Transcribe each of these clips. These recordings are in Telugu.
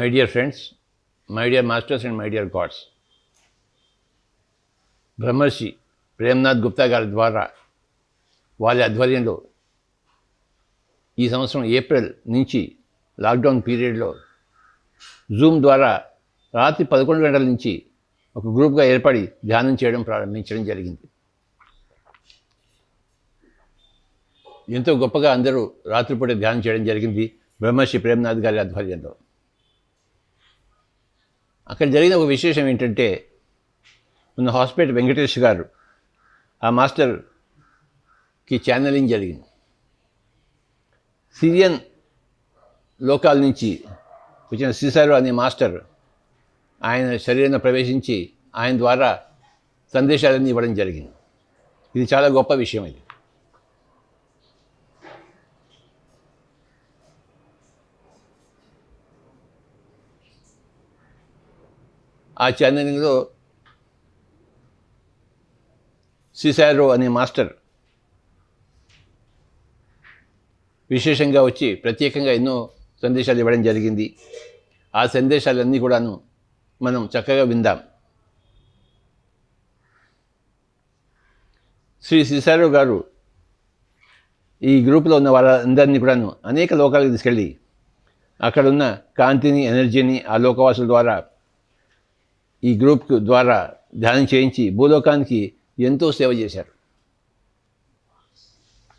My dear friends, my dear masters and my dear gods, బ్రహ్మర్షి ప్రేమ్నాథ్ గుప్తా గారి ద్వారా వారి ఆధ్వర్యంలో ఈ సంవత్సరం ఏప్రిల్ నుంచి లాక్డౌన్ పీరియడ్లో జూమ్ ద్వారా రాత్రి 11 గంటల నుంచి ఒక గ్రూప్గా ఏర్పడి ధ్యానం చేయడం ప్రారంభించడం జరిగింది. ఎంతో గొప్పగా అందరూ రాత్రిపూట ధ్యానం చేయడం జరిగింది బ్రహ్మర్షి ప్రేమ్నాథ్ గారి ఆధ్వర్యంలో. అక్కడ జరిగిన ఒక విశేషం ఏంటంటే, మన హాస్పిటల్ వెంకటేష్ గారు ఆ మాస్టర్కి ఛానలింగ్ జరిగింది. సిరియన్ లోకాల నుంచి వచ్చిన సిసారో అనే మాస్టర్ ఆయన శరీరంలో ప్రవేశించి ఆయన ద్వారా సందేశాలన్నీ ఇవ్వడం జరిగింది. ఇది చాలా గొప్ప విషయం. ఇది ఆ ఛానలింగ్లో సిసారో అనే మాస్టర్ విశేషంగా వచ్చి ప్రత్యేకంగా ఎన్నో సందేశాలు ఇవ్వడం జరిగింది. ఆ సందేశాలన్నీ కూడాను మనం చక్కగా విందాం. శ్రీ సిసారో గారు ఈ గ్రూప్లో ఉన్న వాళ్ళందరినీ కూడాను అనేక లోకాలకు తీసుకెళ్ళి అక్కడున్న కాంతిని, ఎనర్జీని ఆ లోకవాసుల ద్వారా ఈ గ్రూప్ ద్వారా ధ్యానం చేయించి భూలోకానికి ఎంతో సేవ చేశారు.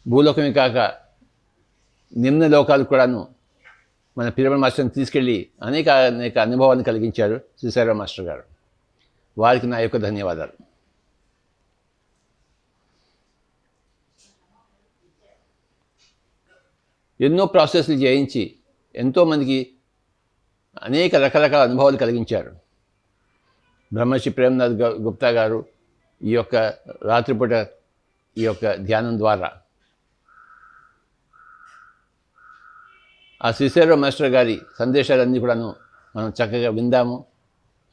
భూలోకమే కాక నిమ్న లోకాలు కూడాను మన పిరమిడ్ మాస్టర్ని తీసుకెళ్ళి అనేక అనుభవాన్ని కలిగించారు సిసారో మాస్టర్ గారు. వారికి నా యొక్క ధన్యవాదాలు. ఎన్నో ప్రాసెస్లు చేయించి ఎంతోమందికి అనేక రకరకాల అనుభవాలు కలిగించారు బ్రహ్మర్షి ప్రేమ్నాథ్ గుప్తా గారు. ఈ యొక్క రాత్రిపూట ఈ యొక్క ధ్యానం ద్వారా ఆ సిసారో మాస్టర్ గారి సందేశాలన్నీ కూడాను మనం చక్కగా విందాము.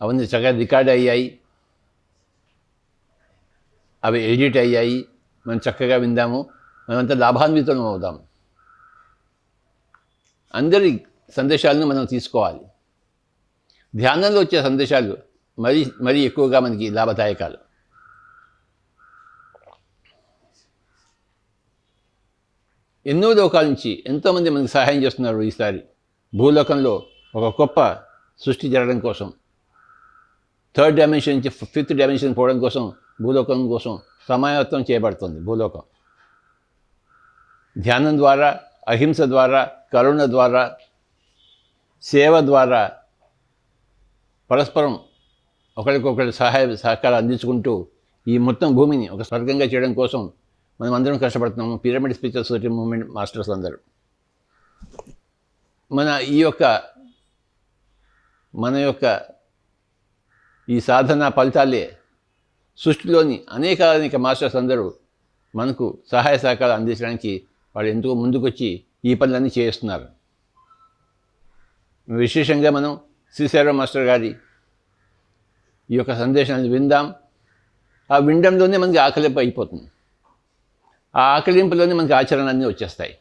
అవన్నీ చక్కగా రికార్డ్ అయ్యాయి, అవి ఎడిట్ అయ్యాయి. మనం చక్కగా విందాము, మనమంతా లాభాన్వితం అవుదాము. అందరి సందేశాలను మనం తీసుకోవాలి. ధ్యానంలో వచ్చే సందేశాలు మరీ ఎక్కువగా మనకి లాభదాయకాలు. ఎన్నో లోకాల నుంచి ఎంతోమంది మనకి సహాయం చేస్తున్నారు. ఈసారి భూలోకంలో ఒక గొప్ప సృష్టి జరగడం కోసం, 3rd డైమెన్షన్ నుంచి 5th డైమెన్షన్ పోవడం కోసం భూలోకం కోసం సమాయత్తం చేయబడుతుంది. భూలోకం ధ్యానం ద్వారా, అహింస ద్వారా, కరుణ ద్వారా, సేవ ద్వారా పరస్పరం ఒకరికొకరు సహకారం అందించుకుంటూ ఈ మొత్తం భూమిని ఒక స్వర్గంగా చేయడం కోసం మనం అందరం కష్టపడుతున్నాము. Pyramid spiritual society movement masters అందరూ మన యొక్క ఈ సాధన ఫలితాలే సృష్టిలోని అనేక మాస్టర్స్ అందరూ మనకు సహాయ సహకారాలు అందించడానికి వాళ్ళు ఎంతో ముందుకొచ్చి ఈ పనులన్నీ చేస్తున్నారు. విశేషంగా మనం సిసారో మాస్టర్ గారి ఈ యొక్క సందేశాన్ని విందాం. ఆ వినడంలోనే మనకి ఆకలింపు అయిపోతుంది. ఆ ఆకలింపులోనే మనకి ఆచరణలన్నీ వచ్చేస్తాయి.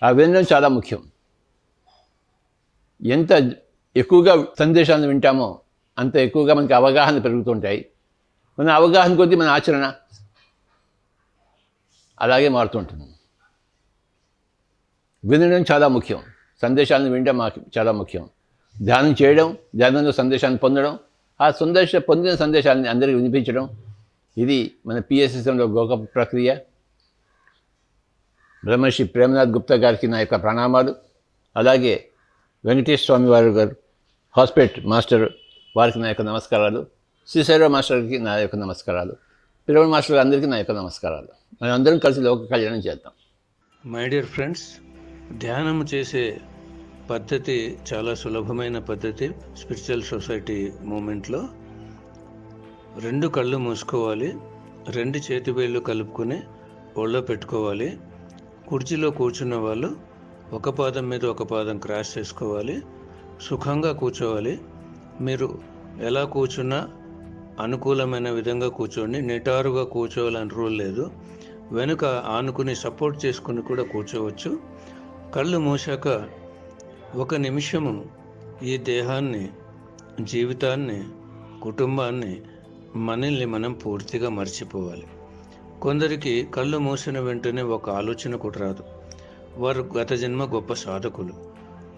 ఆ వినడం చాలా ముఖ్యం. ఎంత ఎక్కువగా సందేశాలను వింటామో అంత ఎక్కువగా మనకి అవగాహన పెరుగుతుంటాయి. మన అవగాహన కొద్దీ మన ఆచరణ అలాగే మారుతుంటుంది. వినడం చాలా ముఖ్యం, సందేశాలను వినడం చాలా ముఖ్యం. ధ్యానం చేయడం, ధ్యానంలో సందేశాన్ని పొందడం, ఆ పొందిన సందేశాలని అందరికీ వినిపించడం, ఇది మన పిఎస్ఎస్ఎంలో గొప్ప ప్రక్రియ. బ్రహ్మర్షి ప్రేమ్నాథ్ గుప్తా గారికి నా యొక్క ప్రణామాలు. అలాగే వెంకటేష్ స్వామి వారు గారు హాస్పిటల్ మాస్టర్ వారికి నా యొక్క నమస్కారాలు. సిసారో మాస్టర్కి నా యొక్క నమస్కారాలు. పిరమిడ్ మాస్టర్ అందరికీ నా యొక్క నమస్కారాలు. మనం అందరం కలిసి లోక కళ్యాణం చేద్దాం. మై డియర్ ఫ్రెండ్స్, ధ్యానం చేసే పద్ధతి చాలా సులభమైన పద్ధతి. స్పిరిచువల్ సొసైటీ మూమెంట్లో 2 కళ్ళు మూసుకోవాలి, 2 చేతి వేళ్ళు కలుపుకొని ఒళ్ళో పెట్టుకోవాలి. కుర్చీలో కూర్చున్న వాళ్ళు ఒక పాదం మీద ఒక పాదం క్రాస్ చేసుకోవాలి. సుఖంగా కూర్చోవాలి. మీరు ఎలా కూర్చున్నా అనుకూలమైన విధంగా కూర్చోండి. నిటారుగా కూర్చోవాలని రూల్ లేదు. వెనుక ఆనుకుని సపోర్ట్ చేసుకుని కూడా కూర్చోవచ్చు. కళ్ళు మూసాక 1 నిమిషము ఈ దేహాన్ని, జీవితాన్ని, కుటుంబాన్ని, మనల్ని మనం పూర్తిగా మర్చిపోవాలి. కొందరికి కళ్ళు మూసిన వెంటనే ఒక ఆలోచన కూడా రాదు. వారు గత జన్మ గొప్ప సాధకులు.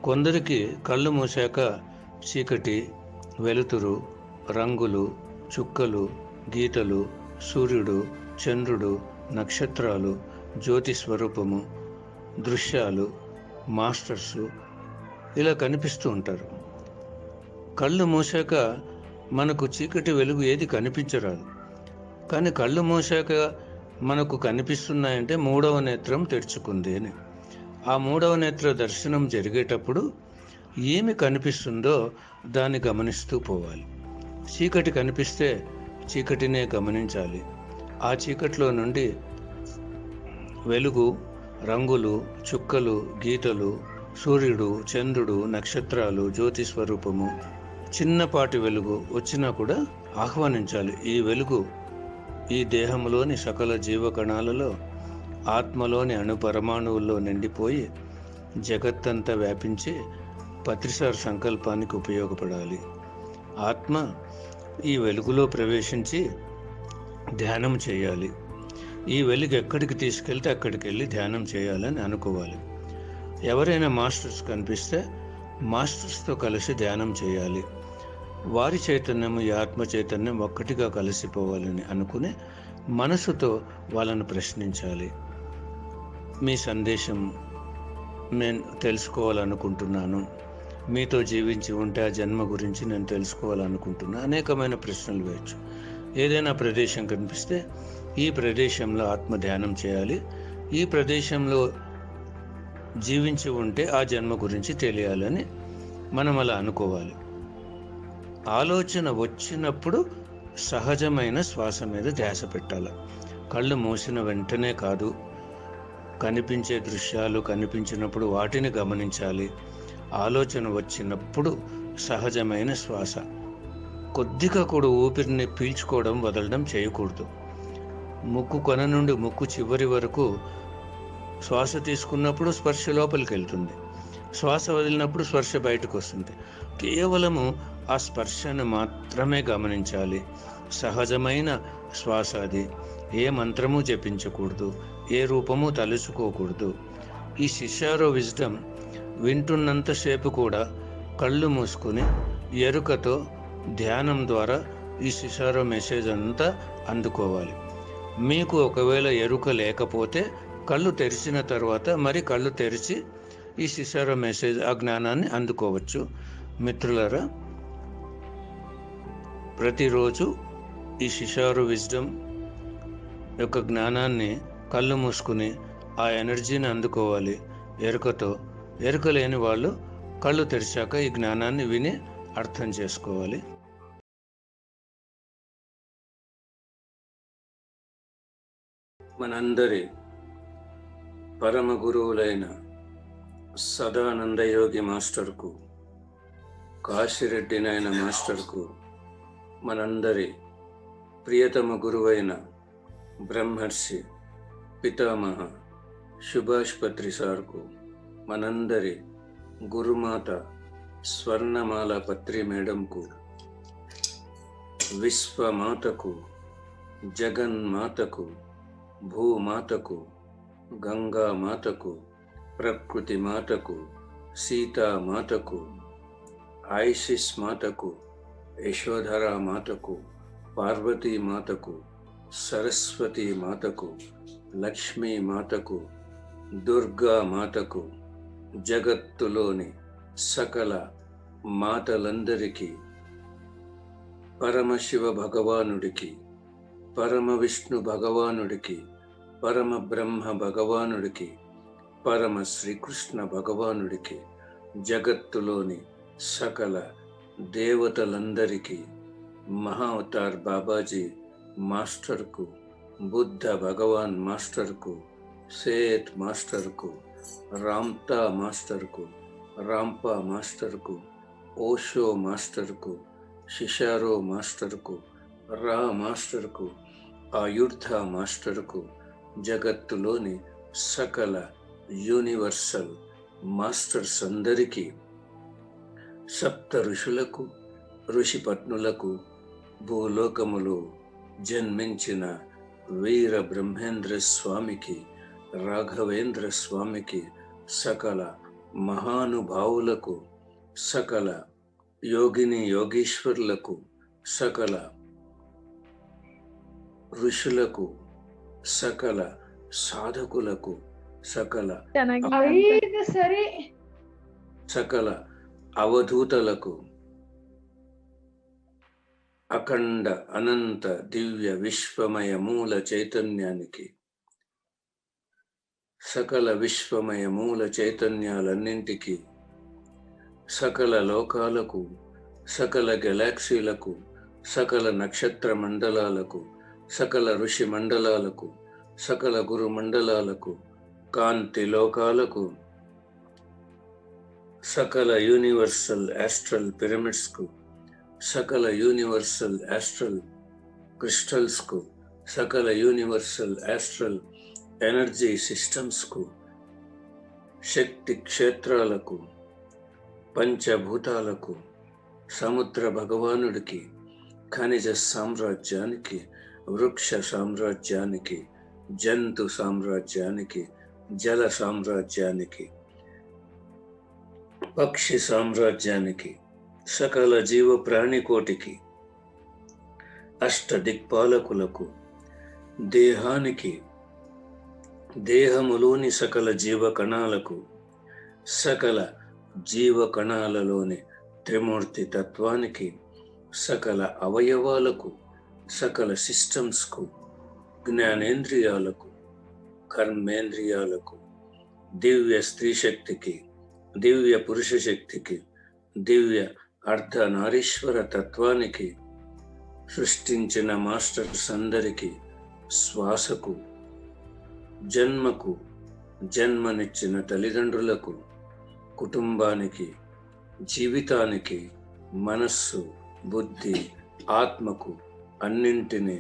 కొందరికి కళ్ళు మూసాక చీకటి, వెలుతురు, రంగులు, చుక్కలు, గీతలు, సూర్యుడు, చంద్రుడు, నక్షత్రాలు, జ్యోతి స్వరూపము, దృశ్యాలు, మాస్టర్సు ఇలా కనిపిస్తూ ఉంటారు. కళ్ళు మూసాక మనకు చీకటి, వెలుగు ఏది కనిపించరాదు. కానీ కళ్ళు మూసాక మనకు కనిపిస్తున్నాయంటే మూడవ నేత్రం తెరుచుకుంది అని. ఆ మూడవ నేత్ర దర్శనం జరిగేటప్పుడు ఏమి కనిపిస్తుందో దాన్ని గమనిస్తూ పోవాలి. చీకటి కనిపిస్తే చీకటినే గమనించాలి. ఆ చీకటిలో నుండి వెలుగు, రంగులు, చుక్కలు, గీతలు, సూర్యుడు, చంద్రుడు, నక్షత్రాలు, జ్యోతి స్వరూపము, చిన్నపాటి వెలుగు వచ్చినా కూడా ఆహ్వానించాలి. ఈ వెలుగు ఈ దేహంలోని సకల జీవకణాలలో, ఆత్మలోని అణుపరమాణువుల్లో నిండిపోయి జగత్తంతా వ్యాపించి పత్రిసార్ సంకల్పానికి ఉపయోగపడాలి. ఆత్మ ఈ వెలుగులో ప్రవేశించి ధ్యానం చేయాలి. ఈ వెలుగు ఎక్కడికి తీసుకెళ్తే అక్కడికి వెళ్ళి ధ్యానం చేయాలని అనుకోవాలి. ఎవరైనా మాస్టర్స్ కనిపిస్తే మాస్టర్స్తో కలిసి ధ్యానం చేయాలి. వారి చైతన్యము, ఈ ఆత్మ చైతన్యం ఒక్కటిగా కలిసిపోవాలని అనుకుని మనసుతో వాళ్ళను ప్రశ్నించాలి. మీ సందేశం నేను తెలుసుకోవాలనుకుంటున్నాను, మీతో జీవించి ఉంటే ఆ జన్మ గురించి నేను తెలుసుకోవాలనుకుంటున్నా. అనేకమైన ప్రశ్నలు వేయచ్చు. ఏదైనా ప్రదేశం కనిపిస్తే ఈ ప్రదేశంలో ఆత్మ ధ్యానం చేయాలి, ఈ ప్రదేశంలో జీవించి ఉంటే ఆ జన్మ గురించి తెలియాలని మనం అలా అనుకోవాలి. ఆలోచన వచ్చినప్పుడు సహజమైన శ్వాస మీద ధ్యాస పెట్టాలి. కళ్ళు మూసిన వెంటనే కాదు, కనిపించే దృశ్యాలు కనిపించినప్పుడు వాటిని గమనించాలి. ఆలోచన వచ్చినప్పుడు సహజమైన శ్వాస, కొద్దిగా కూడా ఊపిరిని పీల్చుకోవడం వదలడం చేయకూడదు. ముక్కు కొన నుండి ముక్కు చివరి వరకు శ్వాస తీసుకున్నప్పుడు స్పర్శ లోపలికి వెళ్తుంది, శ్వాస వదిలినప్పుడు స్పర్శ బయటకు వస్తుంది. కేవలము ఆ స్పర్శను మాత్రమే గమనించాలి. సహజమైన శ్వాస అది. ఏ మంత్రము జపించకూడదు, ఏ రూపము తలుచుకోకూడదు. ఈ శిష్యారో విజ్డమ్ వింటున్నంతసేపు కూడా కళ్ళు మూసుకుని ఎరుకతో ధ్యానం ద్వారా ఈ శిష్యారో మెసేజ్ అంతా అందుకోవాలి. మీకు ఒకవేళ ఎరుక లేకపోతే కళ్ళు తెరిచిన తర్వాత మరి కళ్ళు తెరిచి ఈ శిష్యారో మెసేజ్, ఆ జ్ఞానాన్ని అందుకోవచ్చు. మిత్రులారా, ప్రతిరోజు ఈ శిష్యారో విజ్డమ్ యొక్క జ్ఞానాన్ని కళ్ళు మూసుకుని ఆ ఎనర్జీని అందుకోవాలి ఎరుకతో. ఎరుక లేని వాళ్ళు కళ్ళు తెరిచాక ఈ జ్ఞానాన్ని విని అర్థం చేసుకోవాలి. మనందరి పరమ గురువులైన సదానందయోగి మాస్టర్కు, కాశిరెడ్డి నాయన మాస్టర్కు, మనందరి ప్రియతమ గురువైన బ్రహ్మర్షి పితామహ సుభాష్ పత్రి సార్కు, మనందరి గురుమాత స్వర్ణమాల పత్రి మేడంకు, విశ్వమాతకు, జగన్మాతకు, భూమాతకు, గంగామాతకు, ప్రకృతి మాతకు, సీతామాతకు, ఐసిస్ మాతకు, యశోధరా మాతకు, పార్వతీ మాతకు, సరస్వతీ మాతకు, లక్ష్మీ మాతకు, దుర్గా మాతకు, జగత్తులోని సకల మాతలందరికీ, పరమశివ భగవానుడికి, పరమ విష్ణు భగవానుడికి, పరమ బ్రహ్మ భగవానుడికి, పరమ శ్రీకృష్ణ భగవానుడికి, జగత్తులోని సకల దేవతలందరికీ, మహావతార్ బాబాజీ మాస్టర్కు, బుద్ధ భగవాన్ మాస్టర్కు, సేత్ మాస్టర్కు, రామ్తా మాస్టర్కు, రాంపా మాస్టర్కు, ఓషో మాస్టర్కు, శిషారో మాస్టర్కు, రా మాస్టర్కు, ఆయుర్ధ మాస్టర్కు, జగత్తులోని సకల యూనివర్సల్ మాస్టర్స్ అందరికీ సప్త ఋషులకు ఋషిపత్నులకు భూలోకములో జన్మించిన వీర బ్రహ్మేంద్ర స్వామికి, రాఘవేంద్ర స్వామికి, సకల మహానుభావులకు, సకల యోగిని యోగీశ్వరులకు, సకల ఋషులకు, సకల సాధకులకు, సకల సకల అవధూతలకు, అఖండ అనంత దివ్య విశ్వమయ మూల చైతన్యానికి, సకల విశ్వమయ మూల చైతన్యాలన్నింటికి, సకల లోకాలకు, సకల గెలాక్సీలకు, సకల నక్షత్ర మండలాలకు, సకల ఋషి మండలాలకు, సకల గురు మండలాలకు, కాంతి లోకాలకు, సకల యూనివర్సల్ ఆస్ట్రల్ పిరమిడ్స్కు, సకల యూనివర్సల్ ఆస్ట్రల్ క్రిస్టల్స్కు, సకల యూనివర్సల్ ఆస్ట్రల్ ఎనర్జీ సిస్టమ్స్కు, శక్తి క్షేత్రాలకు, పంచభూతాలకు, సముద్ర భగవానుడికి, ఖనిజ సామ్రాజ్యానికి, వృక్ష సామ్రాజ్యానికి, జంతు సామ్రాజ్యానికి, జల సామ్రాజ్యానికి, పక్షి సామ్రాజ్యానికి, సకల జీవ ప్రాణికోటికి, అష్ట దిక్పాలకులకు, దేహానికి, దేహములోని సకల జీవ కణాలకు, సకల జీవ కణాలలోని త్రిమూర్తి తత్వానికి, సకల అవయవాలకు, సకల సిస్టమ్స్కు, జ్ఞానేంద్రియాలకు, కర్మేంద్రియాలకు, దివ్య స్త్రీ శక్తికి, దివ్య పురుష శక్తికి, దివ్య అర్ధనారీశ్వర తత్వానికి, సృష్టించిన మాస్టర్స్ అందరికీ, శ్వాసకు, జన్మకు, జన్మనిచ్చిన తల్లిదండ్రులకు, కుటుంబానికి, జీవితానికి, మనస్సు, బుద్ధి, ఆత్మకు, అన్నింటినీ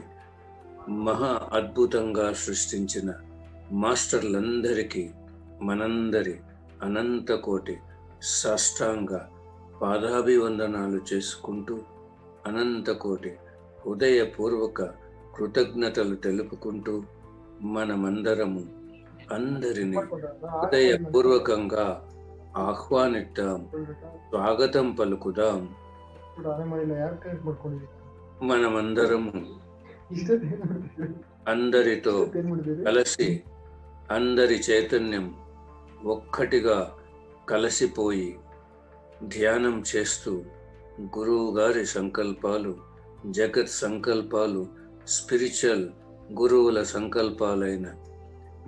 మహా అద్భుతంగా సృష్టించిన మాస్టర్లందరికీ మనందరి అనంత కోటి సాష్టాంగ పాదాభివందనాలు చేసుకుంటూ, అనంతకోటి హృదయపూర్వక కృతజ్ఞతలు తెలుపుకుంటూ, మనమందరము అందరినీ హృదయపూర్వకంగా ఆహ్వానిద్దాం, స్వాగతం పలుకుదాం. మనమందరము అందరితో కలిసి, అందరి చైతన్యం ఒక్కటిగా కలిసిపోయి ధ్యానం చేస్తూ, గురువు గారి సంకల్పాలు, జగత్ సంకల్పాలు, స్పిరిచువల్ గురువుల సంకల్పాలైన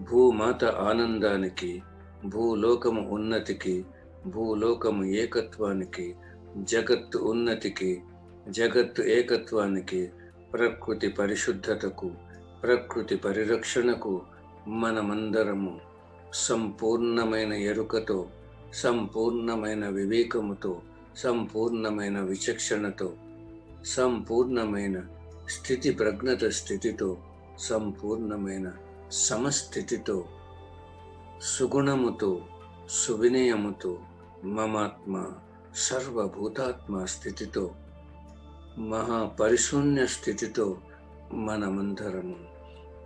భూమాత ఆనందానికి, భూలోకము ఉన్నతికి, భూలోకము ఏకత్వానికి, జగత్తు ఉన్నతికి, జగత్తు ఏకత్వానికి, ప్రకృతి పరిశుద్ధతకు, ప్రకృతి పరిరక్షణకు మనమందరము సంపూర్ణమైన ఎరుకతో, సంపూర్ణమైన వివేకముతో, సంపూర్ణమైన విచక్షణతో, సంపూర్ణమైన స్థితి ప్రజ్ఞత స్థితితో, సంపూర్ణమైన సమస్థితితో, సుగుణముతో, సువినయముతో, మమాత్మ సర్వభూతాత్మ స్థితితో, మహాపరిశూన్య స్థితితో మనమందరము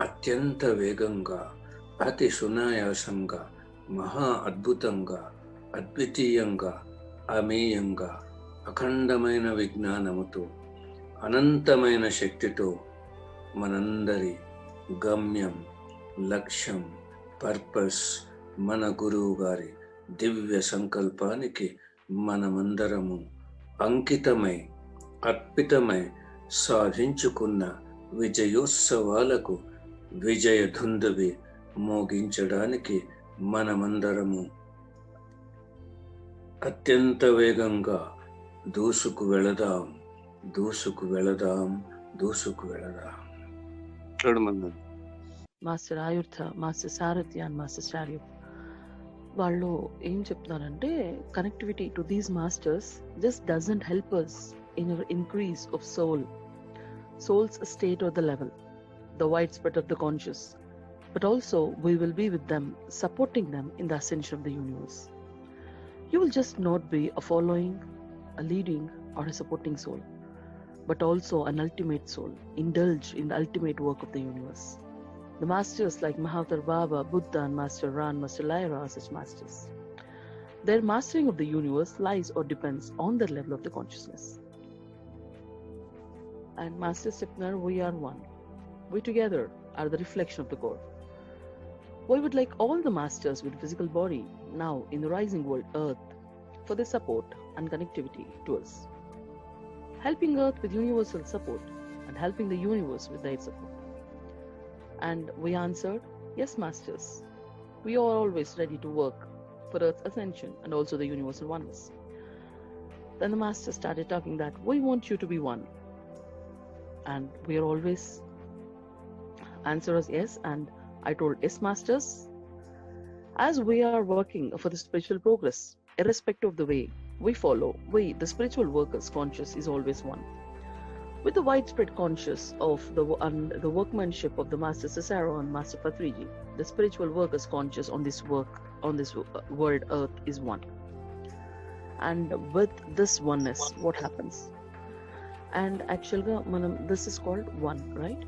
అత్యంత వేగంగా, అతి సునాయాసంగా, మహా అద్భుతంగా, అద్వితీయంగా, అమేయంగా, అఖండమైన విజ్ఞానముతో, అనంతమైన శక్తితో మనందరి గమ్యం, లక్ష్యం, పర్పస్, మన గురువు గారి దివ్య సంకల్పానికి మనమందరము అంకితమై, అర్పితమై సాధించుకున్న విజయోత్సవాలకు విజయ ధుందువి మోగించడానికి మనమందరము అత్యంత వేగంగా దూసుకు వెళదాం, దూసుకు వెళదాం, దూసుకు వెళదాం. చూడమన్నారు master Ayurdha, master Sarathi and master Sharif వాళ్ళు ఏం చెప్తున్నారంటే, connectivity to these masters just doesn't help us in our increase of soul's state or the level, the widespread of the conscious, but also we will be with them, supporting them in the ascension of the universe. You will just not be a following a leading or a supporting soul, but also an ultimate soul, indulge in the ultimate work of the universe. The masters like Mahavtar Baba, Buddha, and Master Ran, Master Lyra are such masters. Their mastering of the universe lies or depends on their level of the consciousness. And Master Sipner, we are one. We together are the reflection of the core. We would like all the masters with physical body now in the rising world Earth for their support and connectivity to us, helping Earth with universal support and helping the universe with their support. And we answered, yes, masters. We are always ready to work for Earth's ascension and also the universal oneness. Then the master started talking that we want you to be one. And we are always answer us yes. And I told, yes, masters. As we are working for the spiritual progress, irrespective of the way we follow, we, the spiritual workers, conscious is always one. With the widespread conscious of the workmanship of the Master Cicero and Master Patriji, the spiritual workers conscious on this world Earth is one. And with this oneness, what happens? And actually, this is called one, right?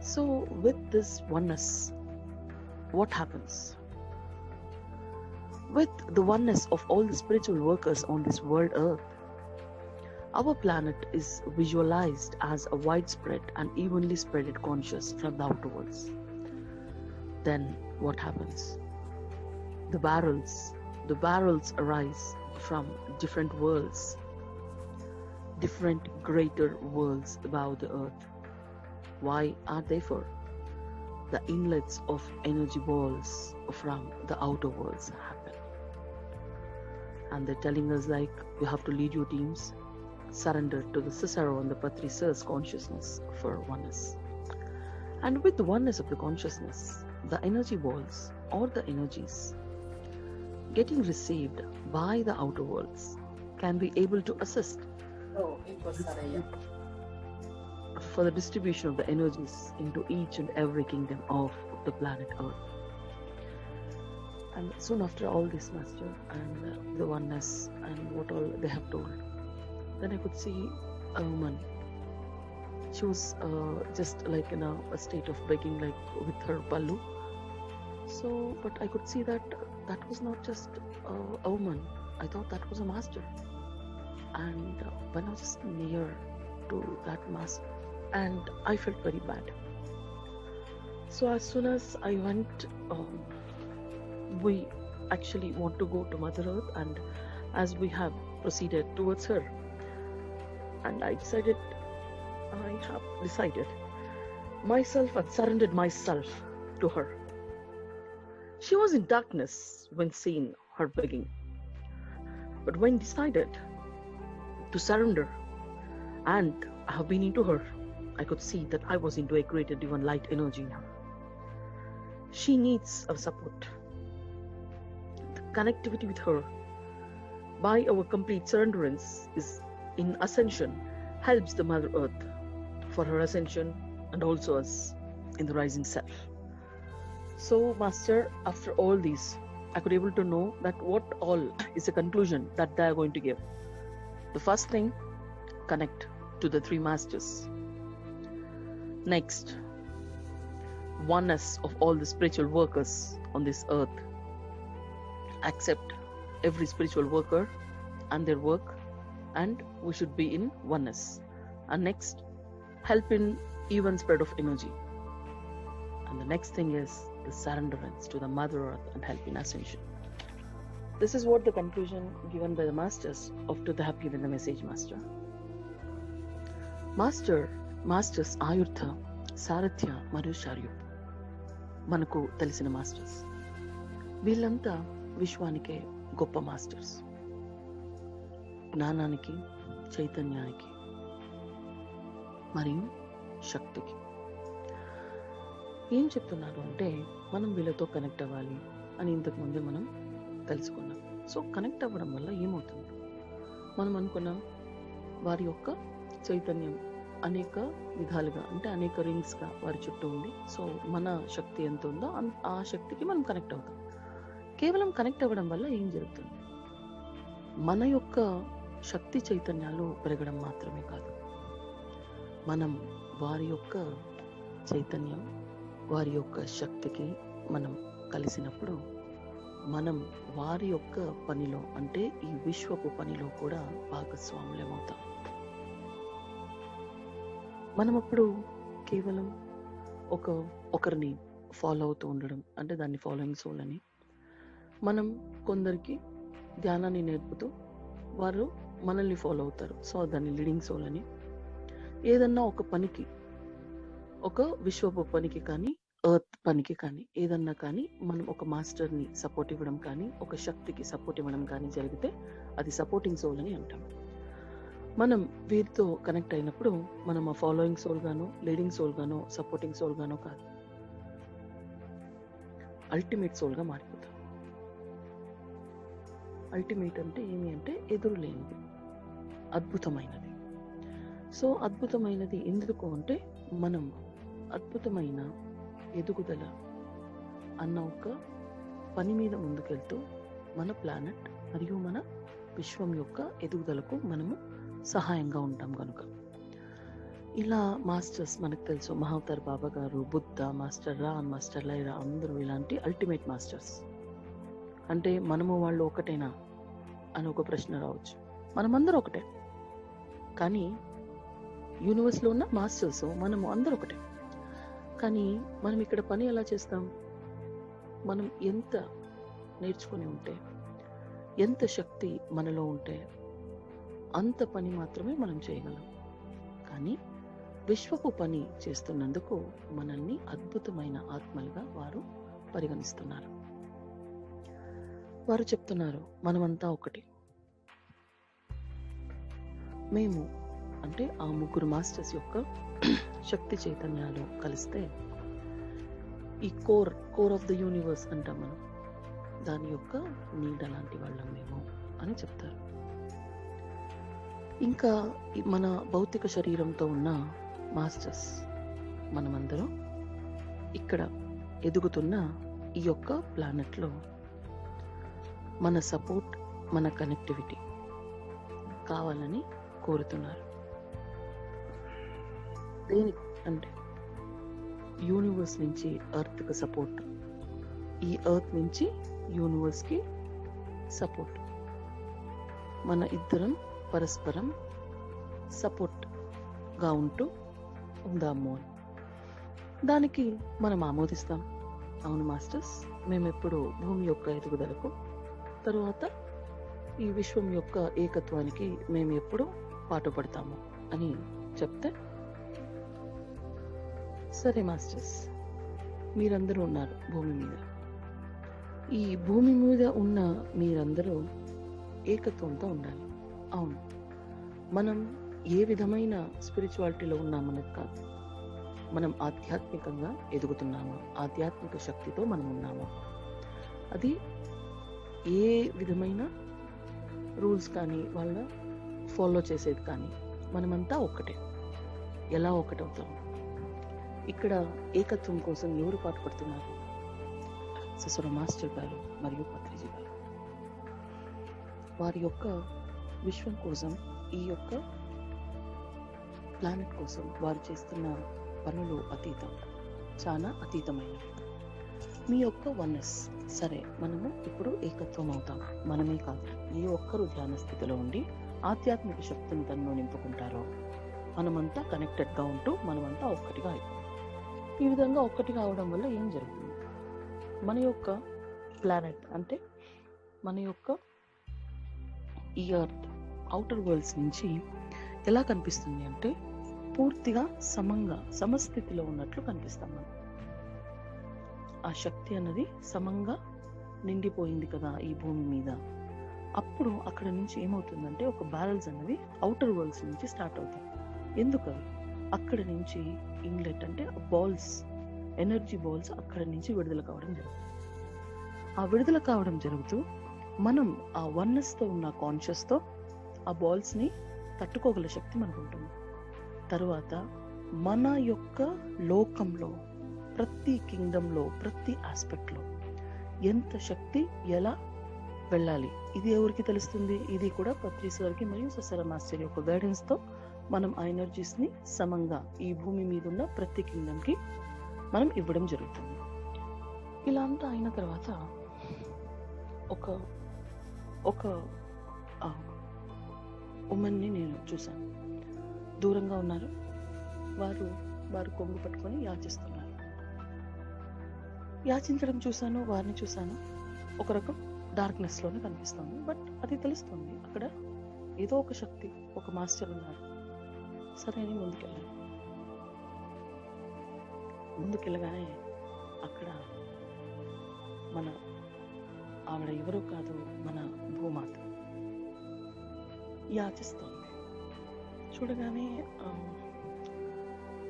So with this oneness, what happens? With the oneness of all the spiritual workers on this world Earth, our planet is visualized as a widespread and evenly spreaded conscious from the outer worlds. Then what happens? The barrels arise from different worlds, different greater worlds above the earth. Why are they for? The inlets of energy balls from the outer worlds happen. And they're telling us like, you have to lead your teams, surrender to the Cicero and the Patri Sir's consciousness for oneness. And with the oneness of the consciousness, the energy balls or the energies getting received by the outer worlds can be able to assist for the distribution of the energies into each and every kingdom of the planet Earth. And soon after all this, Master, and the oneness and what all they have told, then I could see a woman. She was just like in a state of begging, like with her pallu. So, but I could see that that was not just a woman. I thought that was a master. And when I was just near to that master, and I felt very bad. So as soon as I went, we actually want to go to Mother Earth, and as we have proceeded towards her, and I have decided myself and surrendered myself to her. She was in darkness when seeing her begging, but when decided to surrender and I have been into her, I could see that I was into a greater divine light energy in her. She needs our support. The connectivity with her by our complete surrenderance is in ascension, helps the Mother Earth for her ascension and also us in the rising self. So, Master, after all these, I could able to know that what all is the conclusion that they are going to give. The first thing, connect to the three masters. Next, oneness of all the spiritual workers on this earth. Accept every spiritual worker and their work, and we should be in oneness. And next, help in even spread of energy. And the next thing is the surrenderance to the Mother Earth and help in ascension. This is what the conclusion given by the masters after they have given the message, Master. Masters Ayurtha, Sarathya మరియు శార్యూప్ మనకు తెలిసిన మాస్టర్స్. వీళ్ళంతా విశ్వానికే గొప్ప మాస్టర్స్. జ్ఞానానికి, చైతన్యానికి మరియు శక్తికి. ఏం చెప్తున్నారు అంటే మనం వీళ్ళతో కనెక్ట్ అవ్వాలి అని ఇంతకుముందే మనం తెలుసుకున్నాం. సో కనెక్ట్ అవ్వడం వల్ల ఏమవుతుంది? మనం అనుకున్నాం వారి యొక్క చైతన్యం అనేక విధాలుగా, అంటే అనేక రింగ్స్గా వారి చుట్టూ ఉంది. సో మన శక్తి ఎంత ఉందో ఆ శక్తికి మనం కనెక్ట్ అవుతాం. కేవలం కనెక్ట్ అవ్వడం వల్ల ఏం జరుగుతుంది? మన యొక్క శక్తి చైతన్యాలు పెరగడం మాత్రమే కాదు, మనం వారి యొక్క చైతన్యం, వారి యొక్క శక్తికి మనం కలిసినప్పుడు మనం వారి యొక్క పనిలో, అంటే ఈ విశ్వపు పనిలో కూడా భాగస్వాములమవుతాం. మనం అప్పుడు కేవలం ఒకరిని ఫాలో అవుతూ ఉండడం, అంటే దాన్ని ఫాలోయింగ్ సోల్ అని, మనం కొందరికి ధ్యానాన్ని నేర్పుతూ వారు మనల్ని ఫాలో అవుతారు, సో దాన్ని లీడింగ్ సోల్ అని. ఏదన్నా ఒక పనికి, ఒక విశ్వపు పనికి కానీ, ఎర్త్ పనికి కానీ, ఏదన్నా కానీ మనం ఒక మాస్టర్ని సపోర్ట్ ఇవ్వడం కానీ, ఒక శక్తికి సపోర్ట్ ఇవ్వడం కానీ జరిగితే అది సపోర్టింగ్ సోల్ అని అంటాం. మనం వీరితో కనెక్ట్ అయినప్పుడు మనం ఆ ఫాలోయింగ్ సోల్ గానో, లీడింగ్ సోల్ గానో, సపోర్టింగ్ సోల్ గానో కాదు, అల్టిమేట్ సోల్గా మారిపోతాం. అల్టిమేట్ అంటే ఏమి అంటే ఎదురులేనిది, అద్భుతమైనది. సో అద్భుతమైనది ఎందుకు అంటే, మనం అద్భుతమైన ఎదుగుదల అన్న ఒక పని మీద ముందుకెళ్తూ మన ప్లానెట్ మరియు మన విశ్వం యొక్క ఎదుగుదలకు మనము సహాయంగా ఉంటాం కనుక. ఇలా మాస్టర్స్ మనకు తెలుసు, మహావతార్ బాబా గారు, బుద్ధ, మాస్టర్ రాన్, మాస్టర్ లైరా, అందరూ ఇలాంటి అల్టిమేట్ మాస్టర్స్. అంటే మనము వాళ్ళు ఒకటేనా అని ఒక ప్రశ్న రావచ్చు. మనమందరూ ఒకటే, కానీ యూనివర్స్లో ఉన్న మాస్టర్స్ మనము అందరూ ఒకటే. కానీ మనం ఇక్కడ పని ఎలా చేస్తాం? మనం ఎంత నేర్చుకొని ఉంటే, ఎంత శక్తి మనలో ఉంటే అంత పని మాత్రమే మనం చేయగలం. కానీ విశ్వపు పని చేస్తున్నందుకు మనల్ని అద్భుతమైన ఆత్మలుగా వారు పరిగణిస్తున్నారు. వారు చెప్తున్నారు, మనమంతా ఒకటి. మేము అంటే ఆ ముగ్గురు మాస్టర్స్ యొక్క శక్తి చైతన్యాలు కలిస్తే ఈ కోర్ ఆఫ్ ద యూనివర్స్ అంటాం మనం, దాని యొక్క నీడ లాంటి వాళ్ళం మేము అని చెప్తారు. ఇంకా మన భౌతిక శరీరంతో ఉన్న మాస్టర్స్ మనమందరం ఇక్కడ ఎదుగుతున్న ఈ యొక్క ప్లానెట్లో మన సపోర్ట్, మన కనెక్టివిటీ కావాలని కోరుతున్నారు. దేనికి అంటే యూనివర్స్ నుంచి ఎర్త్కి సపోర్ట్, ఈ ఎర్త్ నుంచి యూనివర్స్కి సపోర్ట్, మన ఇద్దరం పరస్పరం సపోర్ట్గా ఉంటూ ఉందాము అని. దానికి మనం ఆమోదిస్తాం. అవును మాస్టర్స్, మేమెప్పుడు భూమి యొక్క ఎదుగుదలకు, తరువాత ఈ విశ్వం యొక్క ఏకత్వానికి మేము ఎప్పుడు పాటుపడతాము అని చెప్తే, సరే మాస్టర్స్, మీరందరూ ఉన్నారు భూమి మీద. ఈ భూమి మీద ఉన్న మీరందరూ ఏకత్వంతో ఉండాలి. అవును, మనం ఏ విధమైన స్పిరిచువాలిటీలో ఉన్నామన్నది కాదు, మనం ఆధ్యాత్మికంగా ఎదుగుతున్నామా, ఆధ్యాత్మిక శక్తితో మనం ఉన్నామా, అది ఏ విధమైన రూల్స్ కానీ వాళ్ళ ఫాలో చేసేది కానీ మనమంతా ఒక్కటే. ఎలా ఒకటవుతాం? ఇక్కడ ఏకత్వం కోసం ఎవరు పాటుపడుతున్నారు? ససుర మాస్టర్ గారు మరియు పత్రిజీ గారు. వారి యొక్క విశ్వం కోసం, ఈ యొక్క ప్లానెట్ కోసం వారు చేస్తున్న పనులు అతీతం, చాలా అతీతమైనవి. మీ యొక్క వన్నెస్, సరే మనము ఇప్పుడు ఏకత్వం అవుతాం. మనమే కాదు, ఏ ఒక్కరు ధ్యాన స్థితిలో ఉండి ఆధ్యాత్మిక శక్తిని తనలో నింపుకుంటారో మనమంతా కనెక్టెడ్గా ఉంటూ మనమంతా ఒక్కటిగా అయిపోతాం. ఈ విధంగా ఒక్కటిగా అవడం వల్ల ఏం జరుగుతుంది? మన యొక్క ప్లానెట్ అంటే మన యొక్క ఈ ఎర్త్ అవుటర్ వరల్డ్స్ నుంచి ఎలా కనిపిస్తుంది అంటే పూర్తిగా సమస్థితిలో ఉన్నట్లు కనిపిస్తాం మనం. ఆ శక్తి అన్నది సమంగా నిండిపోయింది కదా ఈ భూమి మీద. అప్పుడు అక్కడ నుంచి ఏమవుతుందంటే ఒక బ్యారల్స్ అన్నవి అవుటర్ వరల్డ్స్ నుంచి స్టార్ట్ అవుతాయి. ఎందుకవి? అక్కడ నుంచి ఇన్లెట్ అంటే బాల్స్, ఎనర్జీ బాల్స్ అక్కడ నుంచి విడుదల కావడం జరుగుతుంది. ఆ విడుదల కావడం జరుగుతూ మనం ఆ వన్నెస్తో ఉన్న కాన్షియస్తో ఆ బాల్స్ని తట్టుకోగల శక్తి మనకు ఉంటుంది. తరువాత మన యొక్క లోకంలో ప్రతి కింగ్డంలో, ప్రతి ఆస్పెక్ట్లో ఎంత శక్తి ఎలా వెళ్ళాలి. ఇది ఎవరికి తెలుస్తుంది? ఇది కూడా పత్రి సార్కి మరియు ససర మాస్టర్ యొక్క గైడెన్స్తో మనం ఆ ఎనర్జీస్ని సమంగా ఈ భూమి మీద ఉన్న ప్రతి కింగ్డమ్కి మనం ఇవ్వడం జరుగుతుంది. ఇలా అంతా అయిన తర్వాత ఒక ఒక ఉమెన్ని నేను చూశాను. దూరంగా ఉన్నారు. వారు కొంగు పట్టుకొని యాచిస్తున్నారు. యాచించడం చూశాను, వారిని చూశాను. ఒక రకం డార్క్నెస్లోనే కనిపిస్తుంది. బట్ అది తెలుస్తుంది అక్కడ ఏదో ఒక శక్తి, ఒక మాస్టర్ ఉన్నారు. సరే అని ముందుకెళ్ళగానే అక్కడ మన ఆవిడ ఎవరో కాదు, మన భూమాత యాచిస్తోంది. చూడగానే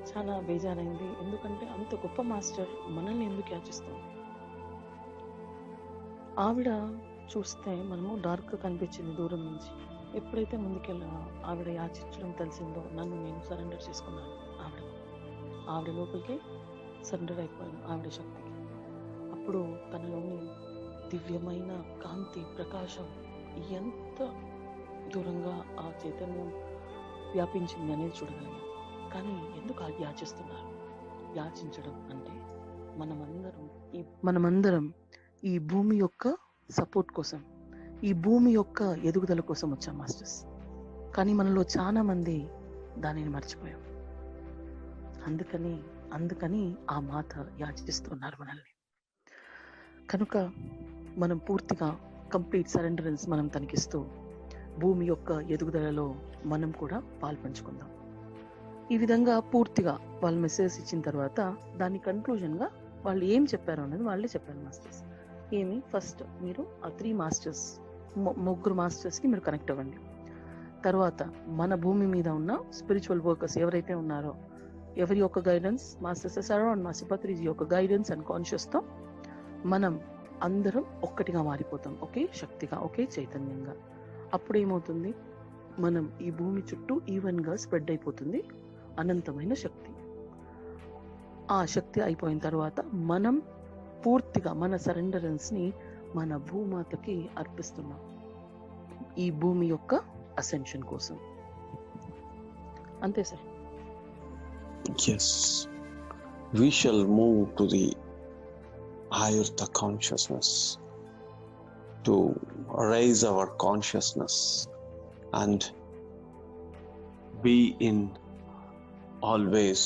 చాలా బేజారైంది. ఎందుకంటే అంత గొప్ప మాస్టర్ మనల్ని ఎందుకు యాచిస్తుంది? ఆవిడ చూస్తే మనము డార్క్గా కనిపించింది దూరం నుంచి. ఎప్పుడైతే ముందుకెళ్ళానో ఆవిడ యాచించడం తెలిసిందో నన్ను నేను సరెండర్ చేసుకున్నాను. ఆవిడ లోపలికి సరెండర్ అయిపోయాను, ఆవిడ శక్తికి. అప్పుడు తనలోని దివ్యమైన కాంతి, ప్రకాశం ఎంత దూరంగా ఆ చైతన్యం వ్యాపించింది అనేది చూడగలిగాను. కానీ ఎందుకు యాచిస్తున్నారు? యాచించడం అంటే మనమందరం ఈ భూమి యొక్క సపోర్ట్ కోసం, ఈ భూమి యొక్క ఎదుగుదల కోసం వచ్చాం మాస్టర్స్. కానీ మనలో చాలా మంది దానిని మర్చిపోయాం. అందుకని ఆ మాత యాచిస్తున్నారు మనల్ని. కనుక మనం పూర్తిగా కంప్లీట్ సరెండరెన్స్ మనం తనకిస్తూ భూమి యొక్క ఎదుగుదలలో మనం కూడా పాల్పంచుకుందాం. ఈ విధంగా పూర్తిగా వాళ్ళు మెసేజ్ ఇచ్చిన తర్వాత దాని కన్క్లూజన్గా వాళ్ళు ఏం చెప్పారు అనేది వాళ్ళే చెప్పారు మాస్టర్స్. ఏమి ఫస్ట్ మీరు ఆ 3 మాస్టర్స్, 3 మాస్టర్స్కి మీరు కనెక్ట్ అవ్వండి. తర్వాత మన భూమి మీద ఉన్న స్పిరిచువల్ వర్కర్స్ ఎవరైతే ఉన్నారో ఎవరి యొక్క గైడెన్స్, మాస్టర్ ససరా అండ్ మాస్టర్ పత్రిజీ యొక్క గైడెన్స్ అండ్ కాన్షియస్తో మనం అందరం ఒక్కటిగా మారిపోతాం, ఒకే శక్తిగా, ఒకే చైతన్యంగా. అప్పుడు ఏమవుతుంది? మనం ఈ భూమి చుట్టూ ఈవెన్గా స్ప్రెడ్ అయిపోతుంది అనంతమైన శక్తి. ఆ శక్తి అయిపోయిన తర్వాత మనం పూర్తిగా మన సరెండరెన్స్ని మన భూమాతకి అర్పిస్తున్నాం ఈ భూమి యొక్క అసెన్షన్ కోసం. అంతే sir. Yes, we shall move to the Ayurta consciousness, to raise our consciousness and be in always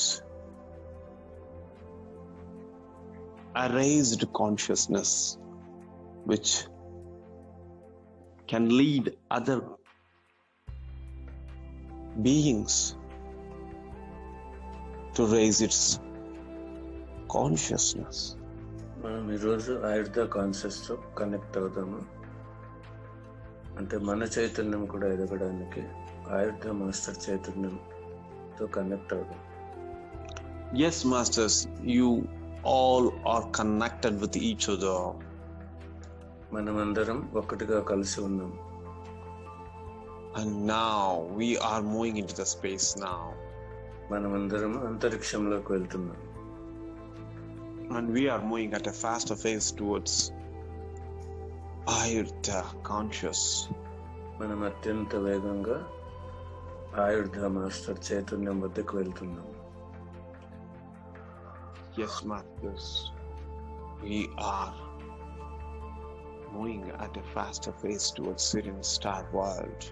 a raised consciousness which can lead other beings to raise its consciousness. మనం ఈరోజు ఆయుర్ద కాన్షియస్తో కనెక్ట్ అవుదాము. అంటే మన చైతన్యం కూడా ఎదగడానికి ఆయుర్ద మాస్టర్ చైతన్యంతో కనెక్ట్ అవుదాం. Yes, masters, you all are connected with each other. మనమందరం ఒక్కటిగా కలిసి ఉన్నాం. And now we are moving into the space now. మనమందరం అంతరిక్షంలోకి వెళ్తున్నాం. And we are moving at a faster pace towards Ayurta conscious. మనం అత్యంత వేగంగా ఆయుర్ధ మాస్టర్ చైతన్యం వద్దకు వెళ్తున్నాం. Yes, masters, we are moving at a faster pace towards Siren Star World.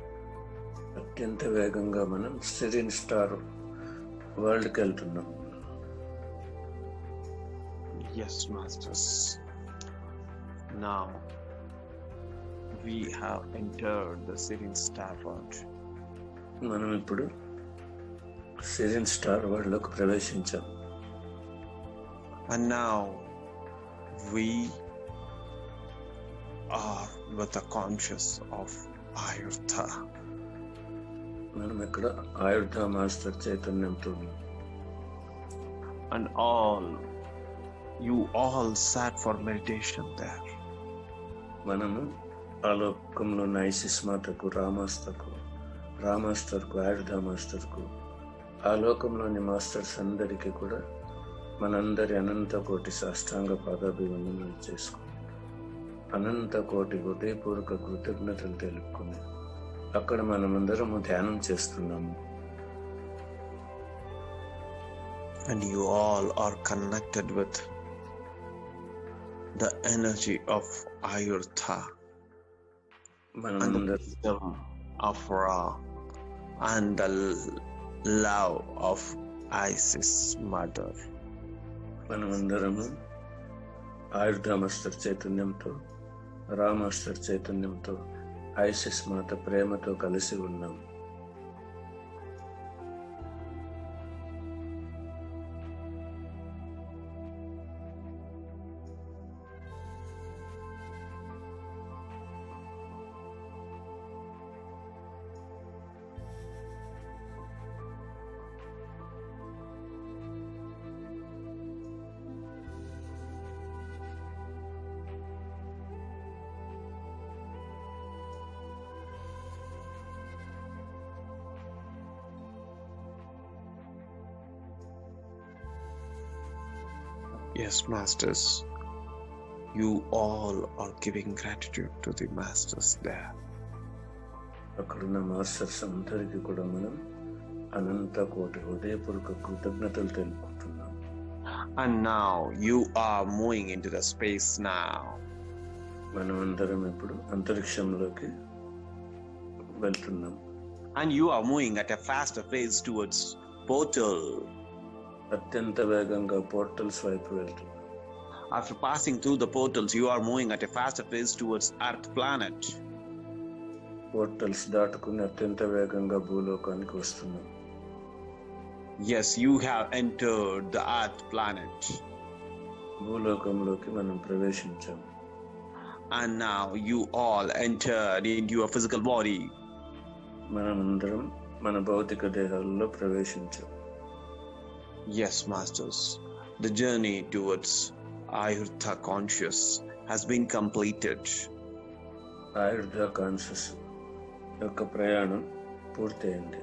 అత్యంత వేగంగా మనం సిరిన్ స్టార్ వరల్డ్కి వెళ్తున్నాం. Yes, masters. Now we have entered the Siren Star World. మనం ఇప్పుడు సిరిన్ star వరల్డ్లోకి ప్రవేశించాం. And now we are with the conscious of Ayurta. మనం ఇక్కడ ఆయుర్ధ మాస్టర్ చైతన్యంతో ఉన్నాం. And you all sat for meditation there. మనము ఆ లోకంలో ఐసిస్ మాతకు, రామాస్టర్కు, ఆయుర్ధ మాస్టర్కు, ఆ లోకంలోని మాస్టర్స్ అందరికీ కూడా మనందరి అనంత కోటి సాష్టాంగ పాదాభివందనాలు చేసుకుని అనంత కోటి హృదయపూర్వక కృతజ్ఞతలు తెలుపుకుని అక్కడ మనమందరము ధ్యానం చేస్తున్నాము. And you all are connected with the energy of Ayurtha and the మనమందరం wisdom of Ra and the love of Isis Mother. మనమందరము ఆయుర్ధ మాస్టర్ చైతన్యంతో, రా మాస్టర్ చైతన్యంతో, ఐసిస్ మాత ప్రేమతో కలిసి ఉన్నాం. Yes, masters, you all are giving gratitude to the masters there. అక్కడున్న మాస్టర్స్ అందరికీ కూడా మనం అనంత కోటి హృదయపూర్వక కృతజ్ఞతలు తెలుపుకుంటున్నాం. And now you are moving into the space now. మనమందరం ఇప్పుడు అంతరిక్షంలోకి వెళ్తున్నాం. And you are moving at a faster pace towards portal. అత్యంత వేగంగా పోర్టల్స్ వైపు వెళ్తున్నాం. After passing through the portals, you are moving at a faster pace towards Earth planet. Portals దాటుకుని అత్యంత వేగంగా భూలోకానికి వస్తున్నాం. Yes, you have entered the Earth planet. భూలోకంలోకి మనం ప్రవేశించాం. And now you all entered into your physical body. మనమందరం మన భౌతిక దేహాల్లో ప్రవేశించాం. Yes, masters, the journey towards Ayurtha conscious has been completed. Ayurdha conscious యొక్క ప్రయాణం పూర్తయింది.